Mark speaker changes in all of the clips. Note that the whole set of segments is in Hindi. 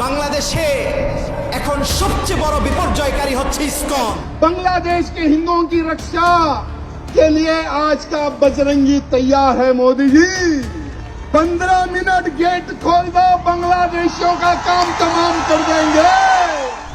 Speaker 1: বাংলাদেশে এখন সবচেয়ে বড় বিপর্যয়কারী হচ্ছে ইসকন।
Speaker 2: बांग्लादेश के हिंदुओं की रक्षा के लिए आज का बजरंगी तैयार है। मोदी जी 15 मिनट गेट खोल दो, बांग्लादेशियों का काम तमाम कर देंगे।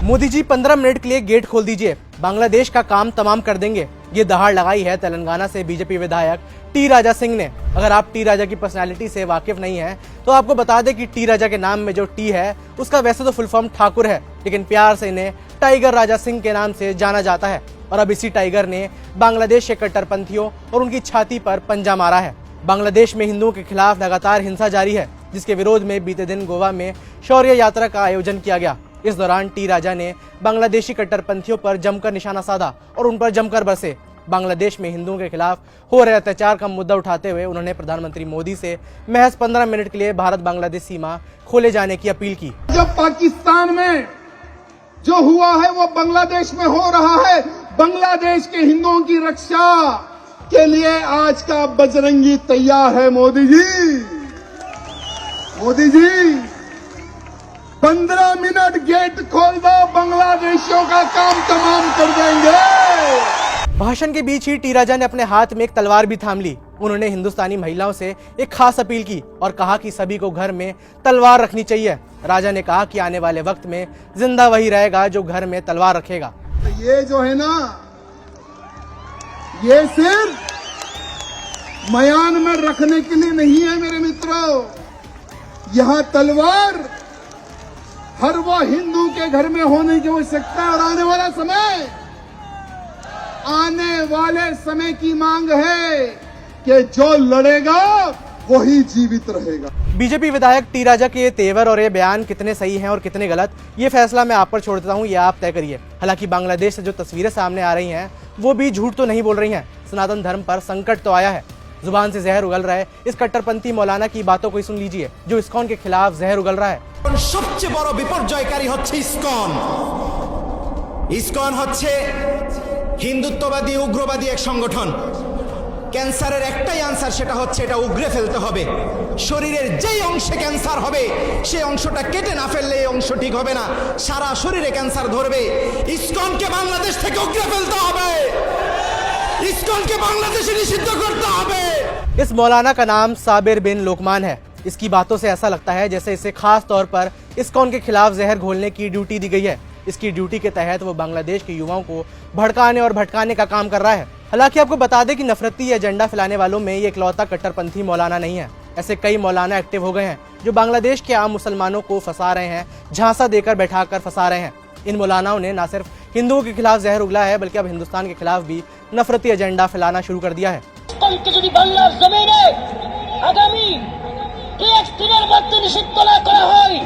Speaker 3: मोदी जी 15 मिनट के लिए गेट खोल दीजिए, बांग्लादेश का काम तमाम कर देंगे। ये दहाड़ लगाई है तेलंगाना से बीजेपी विधायक टी राजा सिंह ने। अगर आप टी राजा की पर्सनालिटी से वाकिफ नहीं हैं तो आपको बता दें कि टी राजा के नाम में जो टी है उसका वैसे तो फुल फॉर्म ठाकुर है, लेकिन प्यार से इन्हें टाइगर राजा सिंह के नाम से जाना जाता है। और अब इसी टाइगर ने बांग्लादेश के कट्टरपंथियों और उनकी छाती पर पंजा मारा है। बांग्लादेश में हिंदुओं के खिलाफ लगातार हिंसा जारी है, जिसके विरोध में बीते दिन गोवा में शौर्य यात्रा का आयोजन किया गया। इस दौरान टी राजा ने बांग्लादेशी कट्टरपंथियों पर जमकर निशाना साधा और उन पर जमकर बरसे। बांग्लादेश में हिंदुओं के खिलाफ हो रहे अत्याचार का मुद्दा उठाते हुए उन्होंने प्रधानमंत्री मोदी से महज 15 मिनट के लिए भारत बांग्लादेश सीमा खोले जाने की अपील की।
Speaker 2: जब पाकिस्तान में जो हुआ है वो बांग्लादेश में हो रहा है। बांग्लादेश के हिंदुओं की रक्षा के लिए आज का बजरंगी तैयार है। मोदी जी 15 मिनट गेट खोल दो, बांग्लादेशियों का काम तमाम कर देंगे।
Speaker 3: भाषण के बीच ही टी राजा ने अपने हाथ में एक तलवार भी थाम ली। उन्होंने हिंदुस्तानी महिलाओं से एक खास अपील की और कहा कि सभी को घर में तलवार रखनी चाहिए। राजा ने कहा कि आने वाले वक्त में जिंदा वही रहेगा जो घर में तलवार रखेगा।
Speaker 2: ये जो है ना, ये सिर्फ मयान में रखने के लिए नहीं है मेरे मित्रों। यहां तलवार हर वो हिंदू के घर में होने की आवश्यकता है। और आने वाले समय की मांग है कि जो लड़ेगा वही जीवित रहेगा।
Speaker 3: बीजेपी विधायक टी राजा के ये तेवर और ये बयान कितने सही हैं और कितने गलत, ये फैसला मैं आप पर छोड़ देता हूँ, ये आप तय करिए। हालांकि बांग्लादेश से जो तस्वीरें सामने आ रही हैं वो भी झूठ तो नहीं बोल रही हैं। सनातन धर्म पर संकट तो आया है। जुबान से जहर उगल रहा है। इस कट्टरपंथी मौलाना की बातों को सुन लीजिए जो इस्कॉन के खिलाफ जहर उगल रहा है।
Speaker 1: সবচেয়ে বড় বিপর্যয়কারী হচ্ছে ইসকন। ইসকন হচ্ছে হিন্দুত্ববাদী উগ্রবাদী এক সংগঠন। ক্যান্সারের একটাই আনসার, সেটা হচ্ছে এটা উগরে ফেলতে হবে। শরীরের যেই অংশে ক্যান্সার হবে সেই অংশটা কেটে না ফেললে এই অংশ ঠিক হবে না, সারা শরীরে ক্যান্সার ধরবে। ইসকনকে বাংলাদেশ থেকে উগরে ফেলতে হবে। ইসকনকে বাংলাদেশে নিষিদ্ধ করতে হবে।
Speaker 3: इस मौलाना का नाम साबिर बिन लोकमान है। इसकी बातों से ऐसा लगता है जैसे इसे खास तौर पर इस्कॉन के खिलाफ जहर घोलने की ड्यूटी दी गई है। इसकी ड्यूटी के तहत वो बांग्लादेश के युवाओं को भड़काने और भटकाने का काम कर रहा है। हालांकि आपको बता दें कि नफरती एजेंडा फैलाने वालों में ये इकलौता कट्टरपंथी मौलाना नहीं है। ऐसे कई मौलाना एक्टिव हो गए हैं जो बांग्लादेश के आम मुसलमानों को फंसा रहे हैं, झांसा देकर बैठाकर फंसा रहे हैं। इन मौलानाओं ने न सिर्फ हिंदुओं के खिलाफ जहर उगला है बल्कि अब हिंदुस्तान के खिलाफ भी नफरती एजेंडा फैलाना शुरू कर दिया है।
Speaker 4: আগামী 1 দিনের মধ্যে নিষিদ্ধ না করা হয়,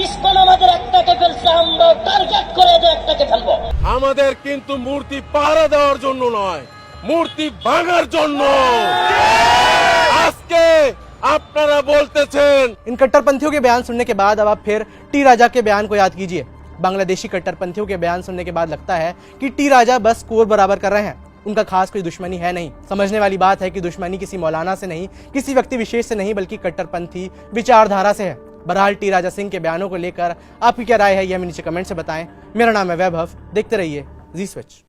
Speaker 4: ইসকন আমাদের একটাকে ফেলছে, আমরা টার্গেট করে একটাকে ফেলবো।
Speaker 5: আমাদের কিন্তু মূর্তি পাহারা দেওয়ার জন্য নয়, মূর্তি ভাঙার জন্য। আজকে আপনারা বলতেছেন।
Speaker 3: इन कट्टरपंथियों के बयान सुनने के बाद अब आप फिर टी राजा के बयान को याद कीजिए। बांग्लादेशी कट्टरपंथियों के बयान सुनने के बाद लगता है कि टी राजा बस स्कोर बराबर कर रहे हैं। उनका खास कोई दुश्मनी है नहीं। समझने वाली बात है कि दुश्मनी किसी मौलाना से नहीं, किसी व्यक्ति विशेष से नहीं, बल्कि कट्टरपंथी विचारधारा से है। बहरहाल टी राजा सिंह के बयानों को लेकर आपकी क्या राय है, यह हमें नीचे कमेंट से बताएं। मेरा नाम है वैभव, देखते रहिए जी स्विच।